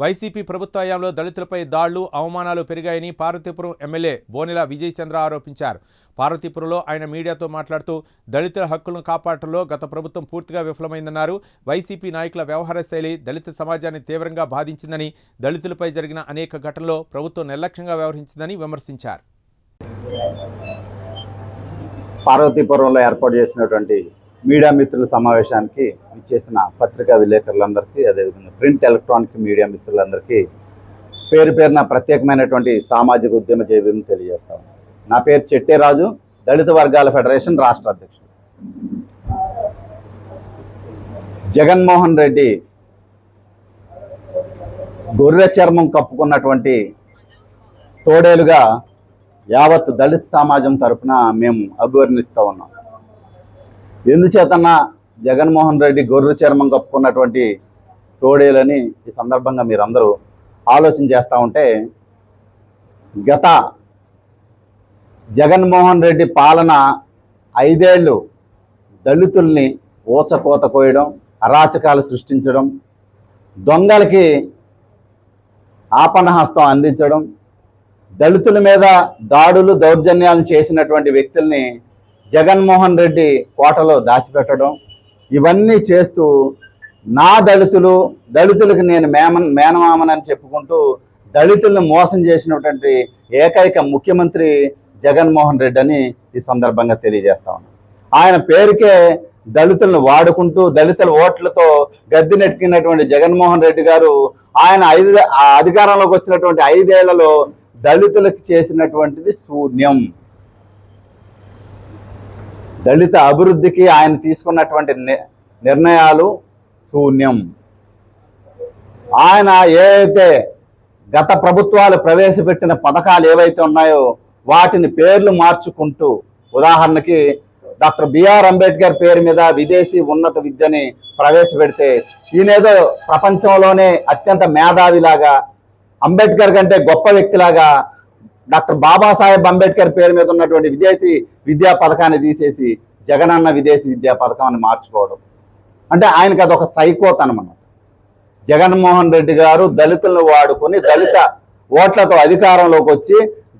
YCP ప్రభుత్వ హయాంలో దళితులపై దాడులు, అవమానాలు పెరిగాయని పార్వతీపురం ఎమ్మెల్యే బోనెల విజయ్ చంద్ర ఆరోపించారు. పార్వతీపురంలో ఆయన మీడియాతో మాట్లాడుతూ దళితుల హక్కులను కాపాడటంలో గత ప్రభుత్వం పూర్తిగా విఫలమైందన్నారు. వైసీపీ నాయకుల వ్యవహార శైలి దళిత సమాజాన్ని తీవ్రంగా బాధించిందని, దళితులపై జరిగిన అనేక ఘటనల్లో ప్రభుత్వం నిర్లక్ష్యంగా వ్యవహరించిందని విమర్శించారు. పార్వతీపురంలో ఏర్పాటు చేసినటువంటి మీడియా మిత్రుల సమావేశానికి ఇచ్చేసిన పత్రికా విలేకరులందరికీ, అదేవిధంగా ప్రింట్ ఎలక్ట్రానిక్ మీడియా మిత్రులందరికీ పేరు పేరున ప్రత్యేకమైనటువంటి సామాజిక ఉద్యమ జైభీములు తెలియజేస్తాను. నా పేరు చెట్టేరాజు, దళిత వర్గాల ఫెడరేషన్ రాష్ట్ర అధ్యక్షుడు. జగన్మోహన్ రెడ్డి గొర్రె చర్మం కప్పుకున్నటువంటి తోడేలుగా యావత్ దళిత సమాజం తరఫున మేము అభివర్ణిస్తూ ఉన్నాం. ఎందుచేతన్నా జగన్మోహన్ రెడ్డి గొర్రె చర్మం కప్పుకున్నటువంటి తోడేలని ఈ సందర్భంగా మీరందరూ ఆలోచన చేస్తూ ఉంటే, గత జగన్మోహన్ రెడ్డి పాలన 5 ఏళ్ళు దళితుల్ని ఊచకోత కోయడం, అరాచకాలు సృష్టించడం, దొంగలకి ఆపన్నహస్తం అందించడం, దళితుల మీద దాడులు దౌర్జన్యాలను చేసినటువంటి వ్యక్తుల్ని జగన్మోహన్ రెడ్డి కోటలో దాచిపెట్టడం, ఇవన్నీ చేస్తూ నా దళితులకు నేను మేనమామనని చెప్పుకుంటూ దళితులను మోసం చేసినటువంటి ఏకైక ముఖ్యమంత్రి జగన్మోహన్ రెడ్డి అని ఈ సందర్భంగా తెలియజేస్తా ఉన్నాను. ఆయన పేరుకే దళితులను వాడుకుంటూ దళితుల ఓట్లతో గద్దె నెట్టినటువంటి జగన్మోహన్ రెడ్డి గారు ఆయన అధికారంలోకి వచ్చినటువంటి 5 ఏళ్లలో దళితులకు చేసినటువంటిది శూన్యం. దళిత అభివృద్ధికి ఆయన తీసుకున్నటువంటి నిర్ణయాలు శూన్యం. ఆయన ఏవైతే గత ప్రభుత్వాలు ప్రవేశపెట్టిన పథకాలు ఏవైతే ఉన్నాయో వాటిని పేర్లు మార్చుకుంటూ, ఉదాహరణకి డాక్టర్ బిఆర్ అంబేద్కర్ పేరు మీద విదేశీ ఉన్నత విద్యని ప్రవేశపెడితే ఈయనేదో ప్రపంచంలోనే అత్యంత మేధావిలాగా, అంబేద్కర్ కంటే గొప్ప వ్యక్తిలాగా డాక్టర్ బాబాసాహెబ్ అంబేద్కర్ పేరు మీద ఉన్నటువంటి విదేశీ విద్యా పథకాన్ని తీసేసి జగనన్న విదేశీ విద్యా పథకాన్ని మార్చుకోవడం అంటే ఆయనకి అదొక సైకోత్ అన్నమాట. జగన్మోహన్ రెడ్డి గారు దళితులను వాడుకొని దళిత ఓట్లతో అధికారంలోకి వచ్చి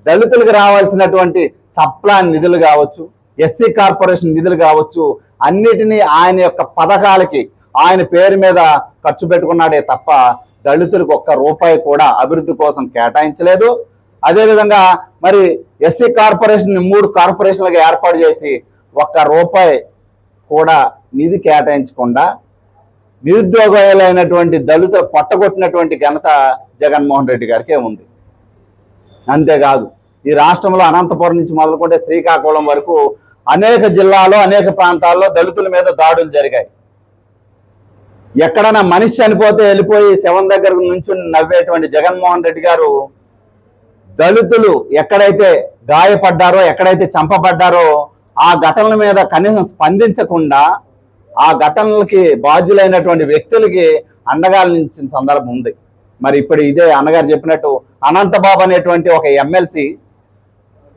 దళితులకు రావాల్సినటువంటి సప్లాన్ నిధులు కావచ్చు, ఎస్సీ కార్పొరేషన్ నిధులు కావచ్చు, అన్నిటినీ ఆయన యొక్క పథకాలకి ఆయన పేరు మీద ఖర్చు పెట్టుకున్నాడే తప్ప దళితులకు ఒక్క రూపాయి కూడా అభివృద్ధి కోసం కేటాయించలేదు. అదేవిధంగా మరి ఎస్సీ కార్పొరేషన్ 3 కార్పొరేషన్లుగా ఏర్పాటు చేసి ఒక్క రూపాయి కూడా నిధి కేటాయించకుండా నిరుద్యోగులైనటువంటి దళితులు పట్టగొట్టినటువంటి ఘనత జగన్మోహన్ రెడ్డి గారికే ఉంది. అంతేకాదు ఈ రాష్ట్రంలో అనంతపురం నుంచి మొదలుకుంటే శ్రీకాకుళం వరకు అనేక జిల్లాల్లో అనేక ప్రాంతాల్లో దళితుల మీద దాడులు జరిగాయి. ఎక్కడైనా మనిషి చనిపోతే వెళ్ళిపోయి శవం దగ్గర నుంచి నవ్వేటువంటి జగన్మోహన్ రెడ్డి గారు దళితులు ఎక్కడైతే గాయపడ్డారో, ఎక్కడైతే చంపబడ్డారో ఆ ఘటనల మీద కనీసం స్పందించకుండా ఆ ఘటనలకి బాధ్యులైనటువంటి వ్యక్తులకి అండగా నిలిచిన సందర్భం ఉంది. మరి ఇప్పుడు ఇదే అన్నగారు చెప్పినట్టు అనంతబాబు అనేటువంటి ఒక ఎమ్మెల్సీ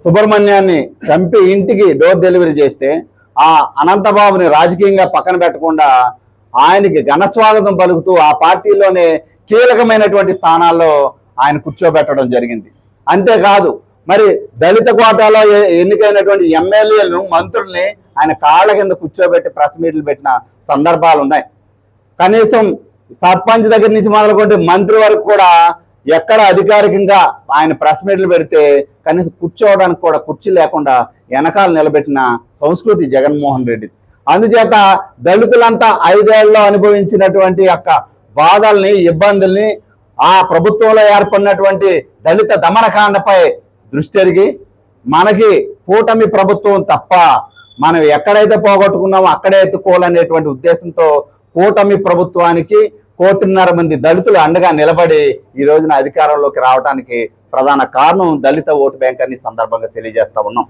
సుబ్రహ్మణ్యాన్ని చంపి ఇంటికి డోర్ డెలివరీ చేస్తే ఆ అనంతబాబుని రాజకీయంగా పక్కన పెట్టకుండా ఆయనకి ఘనస్వాగతం పలుకుతూ ఆ పార్టీలోనే కీలకమైనటువంటి స్థానాల్లో ఆయన కూర్చోబెట్టడం జరిగింది. అంతేకాదు మరి దళిత కోటాలో ఎన్నికైనటువంటి ఎమ్మెల్యేలను, మంత్రుల్ని ఆయన కాళ్ళ కింద కూర్చోబెట్టి ప్రెస్ మీట్లు పెట్టిన సందర్భాలు ఉన్నాయి. కనీసం సర్పంచ్ దగ్గర నుంచి మొదలుకుంటే మంత్రి వరకు కూడా ఎక్కడ అధికారికంగా ఆయన ప్రెస్ మీట్లు పెడితే కనీసం కూర్చోవడానికి కూడా కుర్చీ లేకుండా వెనకాల నిలబెట్టిన సంస్కృతి జగన్మోహన్ రెడ్డి. అందుచేత దళితులంతా 5 ఏళ్లలో అనుభవించినటువంటి యొక్క బాధల్ని, ఇబ్బందుల్ని, ఆ ప్రభుత్వంలో ఏర్పడినటువంటి దళిత దమనకాండపై దృష్టి ఎరిగి మనకి కూటమి ప్రభుత్వం తప్ప మనం ఎక్కడైతే పోగొట్టుకున్నామో అక్కడే ఎత్తుకోవాలనేటువంటి ఉద్దేశంతో కూటమి ప్రభుత్వానికి 1.5 కోటి దళితులు అండగా నిలబడి ఈ రోజున అధికారంలోకి రావడానికి ప్రధాన కారణం దళిత ఓటు బ్యాంక్ అని సందర్భంగా తెలియజేస్తా ఉన్నాం.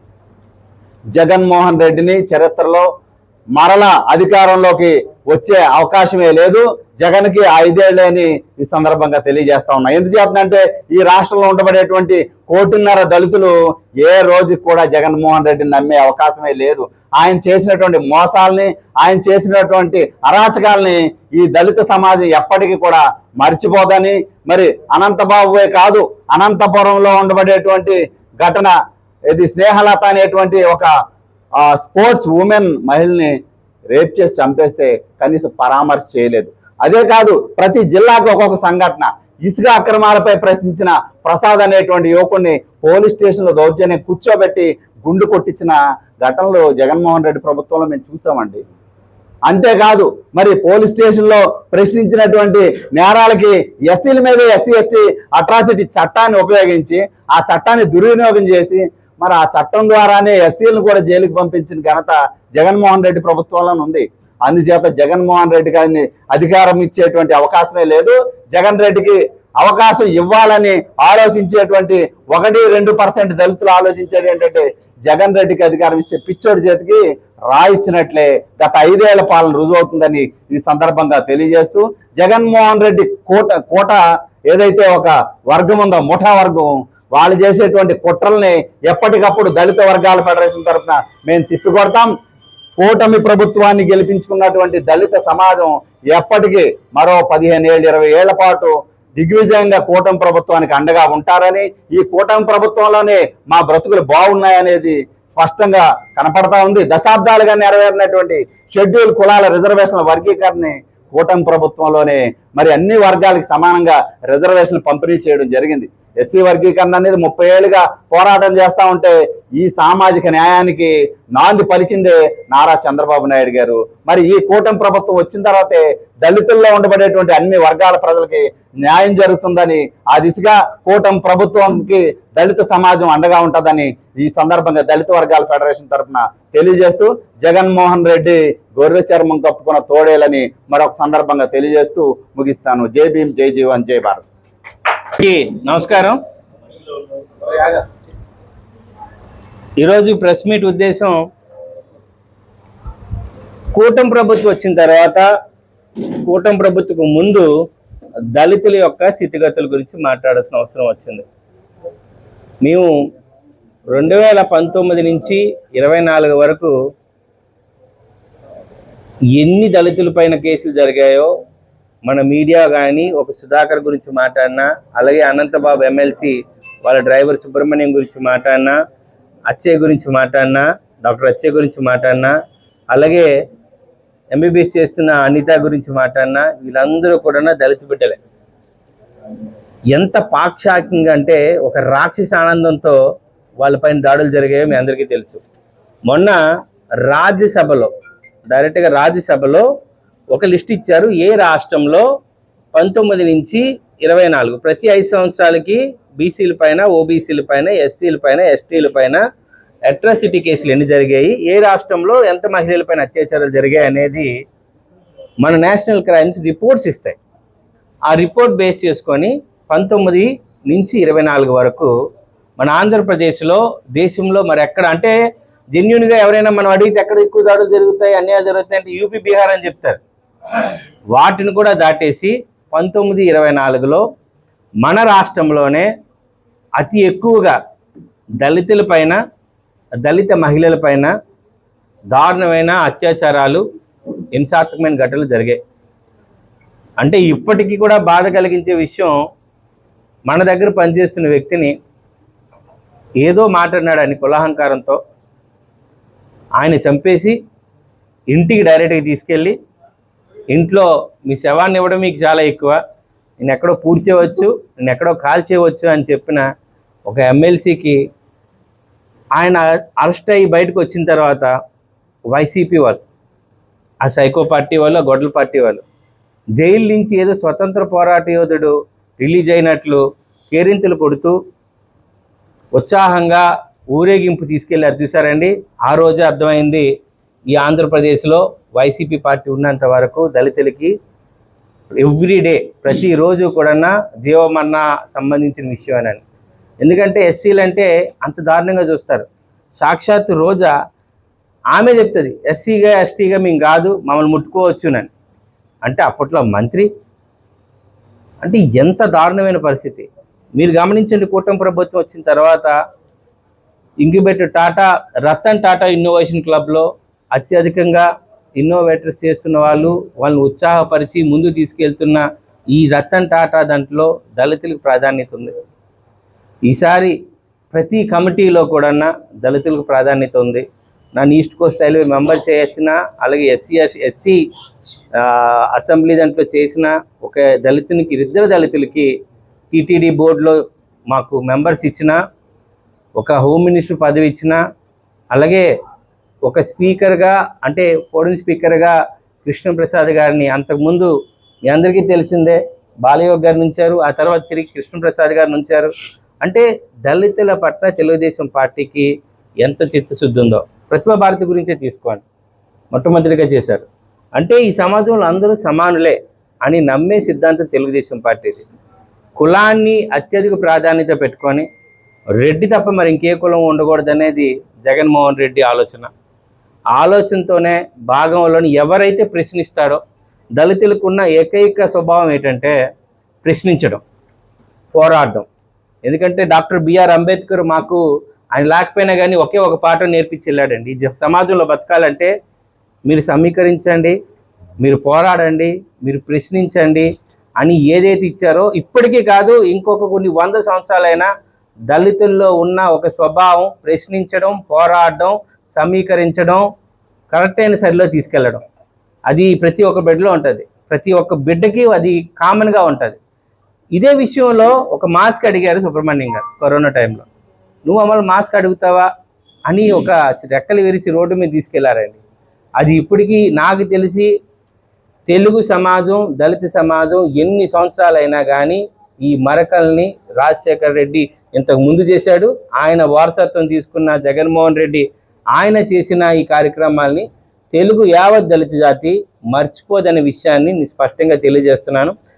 జగన్మోహన్ రెడ్డిని చరిత్రలో మరలా అధికారంలోకి వచ్చే అవకాశమే లేదు. జగన్కి 5 ఏళ్ళని ఈ సందర్భంగా తెలియజేస్తా ఉన్నా. ఎందుచేతంటే ఈ రాష్ట్రంలో ఉండబడేటువంటి 1.5 కోటి దళితులు ఏ రోజుకి కూడా జగన్మోహన్ రెడ్డిని నమ్మే అవకాశమే లేదు. ఆయన చేసినటువంటి మోసాలని, ఆయన చేసినటువంటి అరాచకాలని ఈ దళిత సమాజం ఎప్పటికీ కూడా మర్చిపోదని, మరి అనంతబాబువే కాదు, అనంతపురంలో ఉండబడేటువంటి ఘటన ఇది స్నేహలత అనేటువంటి ఒక స్పోర్ట్స్ ఉమెన్ మహిళని రేప్ చేసి చంపేస్తే కనీసం పరామర్శ చేయలేదు. అదే కాదు, ప్రతి జిల్లాకు ఒక్కొక్క సంఘటన. ఇసుక అక్రమాలపై ప్రశ్నించిన ప్రసాద్ అనేటువంటి యువకుడిని పోలీస్ స్టేషన్లో దౌర్జన్యం కూర్చోబెట్టి గుండు కొట్టించిన ఘటనలు జగన్మోహన్ రెడ్డి ప్రభుత్వంలో మేము చూసామండి. అంతేకాదు, మరి పోలీస్ స్టేషన్లో ప్రశ్నించినటువంటి నేరాలకి ఎస్సీల మీద ఎస్సీ ఎస్టీ అట్రాసిటీ చట్టాన్ని ఉపయోగించి ఆ చట్టాన్ని దుర్వినియోగం చేసి మరి ఆ చట్టం ద్వారానే ఎస్సీలను కూడా జైలుకి పంపించిన ఘనత జగన్మోహన్ రెడ్డి ప్రభుత్వంలోనే ఉంది. అందుచేత జగన్మోహన్ రెడ్డి గారిని అధికారం ఇచ్చేటువంటి అవకాశమే లేదు. జగన్ రెడ్డికి అవకాశం ఇవ్వాలని ఆలోచించేటువంటి 1-2% దళితులు ఆలోచించేది ఏంటంటే జగన్ రెడ్డికి అధికారం ఇస్తే పిచ్చోడి చేతికి రాయిచ్చినట్లే గత 5 ఏళ్ల పాలన రుజువు అవుతుందని ఈ సందర్భంగా తెలియజేస్తూ, జగన్మోహన్ రెడ్డి కోట ఏదైతే ఒక వర్గం ఉందో, ముఠా వర్గం, వాళ్ళు చేసేటువంటి కుట్రల్ని ఎప్పటికప్పుడు దళిత వర్గాల ఫెడరేషన్ తరఫున మేము తిప్పికొడతాం. కూటమి ప్రభుత్వాన్ని గెలిపించుకున్నటువంటి దళిత సమాజం ఎప్పటికీ మరో 15 ఏళ్ళు 20 ఏళ్ల పాటు దిగ్విజయంగా కూటమి ప్రభుత్వానికి అండగా ఉంటారని, ఈ కూటమి ప్రభుత్వంలోనే మా బ్రతుకులు బాగున్నాయనేది స్పష్టంగా కనపడతా ఉంది. దశాబ్దాలుగా నెరవేరినటువంటి షెడ్యూల్ కులాల రిజర్వేషన్ల వర్గీకరణ కూటమి ప్రభుత్వంలోనే మరి అన్ని వర్గాలకు సమానంగా రిజర్వేషన్లు పంపిణీ చేయడం జరిగింది. ఎస్సీ వర్గీకరణ అనేది 30 ఏళ్ళుగా పోరాటం చేస్తూ ఉంటే ఈ సామాజిక న్యాయానికి నాంది పలికిందే నారా చంద్రబాబు నాయుడు గారు. మరి ఈ కూటమి ప్రభుత్వం వచ్చిన తర్వాతే దళితుల్లో ఉండబడేటువంటి అన్ని వర్గాల ప్రజలకి న్యాయం జరుగుతుందని, ఆ దిశగా కూటమి ప్రభుత్వానికి దళిత సమాజం అండగా ఉంటుందని ఈ సందర్భంగా దళిత వర్గాల ఫెడరేషన్ తరఫున తెలియజేస్తూ, జగన్మోహన్ రెడ్డి గొర్రె చర్మం కప్పుకున్న తోడేలని మరొక సందర్భంగా తెలియజేస్తూ ముగిస్తాను. జై భీమ్, జై జీవన్, జై భారత్. నమస్కారం. ఈరోజు ప్రెస్ మీట్ ఉద్దేశం, కూటమి ప్రభుత్వం వచ్చిన తర్వాత, కూటమి ప్రభుత్వం ముందు దళితుల యొక్క స్థితిగతుల గురించి మాట్లాడాల్సిన అవసరం వచ్చింది. మేము 2019 నుంచి 24 వరకు ఎన్ని దళితుల పైన కేసులు జరిగాయో మన మీడియా కానీ ఒక సుధాకర్ గురించి మాట్లాడినా, అలాగే అనంతబాబు ఎమ్మెల్సీ వాళ్ళ డ్రైవర్ సుబ్రహ్మణ్యం గురించి మాట్లాడినా, అచ్చయ్య గురించి మాట్లాడినా, డాక్టర్ అచ్చయ్య గురించి మాట్లాడినా, అలాగే ఎంబీబీఎస్ చేస్తున్న అనిత గురించి మాట్లాడినా, వీళ్ళందరూ కూడా దళిత బిడ్డలే. ఎంత పాక్షాకికంగా అంటే ఒక రాక్షస ఆనందంతో వాళ్ళపైన దాడులు జరిగాయో మీ అందరికీ తెలుసు. మొన్న రాజ్యసభలో డైరెక్ట్గా రాజ్యసభలో ఒక లిస్ట్ ఇచ్చారు. ఏ రాష్ట్రంలో 19 నుంచి 24 ప్రతి 5 సంవత్సరాలకి బీసీల పైన, ఓబీసీల పైన, ఎస్సీల పైన, ఎస్టీల పైన అట్రాసిటీ కేసులు ఎన్ని జరిగాయి, ఏ రాష్ట్రంలో ఎంత మహిళలపైన అత్యాచారాలు జరిగాయి అనేది మన నేషనల్ క్రైమ్స్ రిపోర్ట్స్ ఇస్తాయి. ఆ రిపోర్ట్ బేస్ చేసుకొని 19 నుంచి 24 వరకు మన ఆంధ్రప్రదేశ్లో, దేశంలో మరి ఎక్కడ అంటే జెన్యున్గా ఎవరైనా మనం అడిగితే ఎక్కడ ఎక్కువ దాడులు జరుగుతాయి, అన్యాయాలు జరుగుతాయి అంటే యూపీ, బీహార్ అని చెప్తారు. వాటిని కూడా దాటేసి 19-24లో మన రాష్ట్రంలోనే అతి ఎక్కువగా దళితుల పైన, దళిత మహిళల పైన దారుణమైన అత్యాచారాలు, హింసాత్మకమైన ఘటనలు జరిగాయి. అంటే ఇప్పటికీ కూడా బాధ కలిగించే విషయం, మన దగ్గర పనిచేస్తున్న వ్యక్తిని ఏదో మాట్లాడినాడని కులాహంకారంతో ఆయన చంపేసి ఇంటికి డైరెక్ట్గా తీసుకెళ్ళి, ఇంట్లో మీ శవాన్ని ఇవ్వడం మీకు చాలా ఎక్కువ, నేను ఎక్కడో పూడ్చేయవచ్చు, నేను ఎక్కడో కాల్చేయవచ్చు అని చెప్పిన ఒక ఎమ్మెల్సీకి ఆయన అరెస్ట్ అయ్యి బయటకు వచ్చిన తర్వాత వైసీపీ వాళ్ళు, ఆ సైకో పార్టీ వాళ్ళు, ఆ గొడ్డల పార్టీ వాళ్ళు జైలు నుంచి ఏదో స్వతంత్ర పోరాట యోధుడు రిలీజ్ అయినట్లు కేరింతలు కొడుతూ ఉత్సాహంగా ఊరేగింపు తీసుకెళ్లారు. చూసారండి, ఆ రోజే అర్థమైంది ఈ ఆంధ్రప్రదేశ్లో వైసీపీ పార్టీ ఉన్నంత వరకు దళితులకి ఎవ్రీడే, ప్రతిరోజు కూడా జీవమన్నా సంబంధించిన విషయం అని. ఎందుకంటే ఎస్సీలు అంటే అంత దారుణంగా చూస్తారు. సాక్షాత్తు రోజా ఆమె చెప్తుంది, ఎస్సీగా ఎస్టీగా మేము కాదు, మమ్మల్ని ముట్టుకోవచ్చునని. అంటే అప్పట్లో మంత్రి. అంటే ఎంత దారుణమైన పరిస్థితి మీరు గమనించండి. కూటమి ప్రభుత్వం వచ్చిన తర్వాత ఇంక్యుబేటర్ టాటా, రతన్ టాటా ఇన్నోవేషన్ క్లబ్లో అత్యధికంగా ఇన్నోవేటర్స్ చేస్తున్న వాళ్ళని ఉత్సాహపరిచి ముందు తీసుకెళ్తున్న ఈ రతన్ టాటా దాంట్లో దళితులకు ప్రాధాన్యత ఉంది. ఈసారి ప్రతి కమిటీలో కూడా దళితులకు ప్రాధాన్యత ఉంది. నన్ను ఈస్ట్ కోస్ట్ రైల్వే మెంబర్ చేసిన, అలాగే ఎస్సీ అసెంబ్లీ దాంట్లో చేసిన ఒక దళితునికి, ఇద్దరు దళితులకి టీటీడీ బోర్డులో మాకు మెంబర్స్ ఇచ్చిన, ఒక హోమ్ మినిస్టర్ పదవి ఇచ్చిన, అలాగే ఒక స్పీకర్గా అంటే పోడియం స్పీకర్గా కృష్ణప్రసాద్ గారిని అంతకుముందు మీ అందరికీ తెలిసిందే బాలయోగ్ గారిని ఉంచారు, ఆ తర్వాత తిరిగి కృష్ణప్రసాద్ గారిని ఉంచారు. అంటే దళితుల పట్ల తెలుగుదేశం పార్టీకి ఎంత చిత్తశుద్ధి ఉందో. ప్రతిభా భారతి గురించే తీసుకోండి, మొట్టమొదటిగా చేశారు. అంటే ఈ సమాజంలో అందరూ సమానులే అని నమ్మే సిద్ధాంతం తెలుగుదేశం పార్టీది. కులాన్ని అత్యధిక ప్రాధాన్యత పెట్టుకొని రెడ్డి తప్ప మరి ఇంకే కులం ఉండకూడదు అనేది జగన్మోహన్ రెడ్డి ఆలోచనతోనే భాగంలోని ఎవరైతే ప్రశ్నిస్తాడో, దళితులకు ఉన్న ఏకైక స్వభావం ఏంటంటే ప్రశ్నించడం, పోరాడడం. ఎందుకంటే డాక్టర్ బిఆర్ అంబేద్కర్ మాకు ఆయన లేకపోయినా కానీ ఒకే ఒక పాఠం నేర్పించి వెళ్ళాడండి. ఈ సమాజంలో బతకాలంటే మీరు సమీకరించండి, మీరు పోరాడండి, మీరు ప్రశ్నించండి అని ఏదైతే ఇచ్చారో ఇప్పటికీ కాదు ఇంకొక కొన్ని 100 సంవత్సరాలైనా దళితుల్లో ఉన్న ఒక స్వభావం ప్రశ్నించడం, పోరాడడం, సమీకరించడం, కరెక్ట్ అయిన సరిలో తీసుకెళ్ళడం, అది ప్రతి ఒక్క బిడ్డలో ఉంటుంది. ప్రతి ఒక్క బిడ్డకి అది కామన్గా ఉంటుంది. ఇదే విషయంలో ఒక మాస్క్ అడిగారు సుబ్రహ్మణ్యం గారు కరోనా టైంలో. నువ్వు అమలు మాస్క్ అడుగుతావా అని ఒక రెక్కలు విరిచి రోడ్డు మీద తీసుకెళ్లారండి. అది ఇప్పటికీ నాకు తెలిసి తెలుగు సమాజం, దళిత సమాజం ఎన్ని సంవత్సరాలైనా కానీ ఈ మరకల్ని రాజశేఖర రెడ్డి ఇంతకు ముందు చేశాడు. ఆయన వారసత్వం తీసుకున్న జగన్మోహన్ రెడ్డి ఆయన చేసిన ఈ కార్యక్రమాల్ని తెలుగు యావత్ దళిత జాతి మర్చిపోదనే విషయాన్ని స్పష్టంగా తెలియజేస్తున్నాను.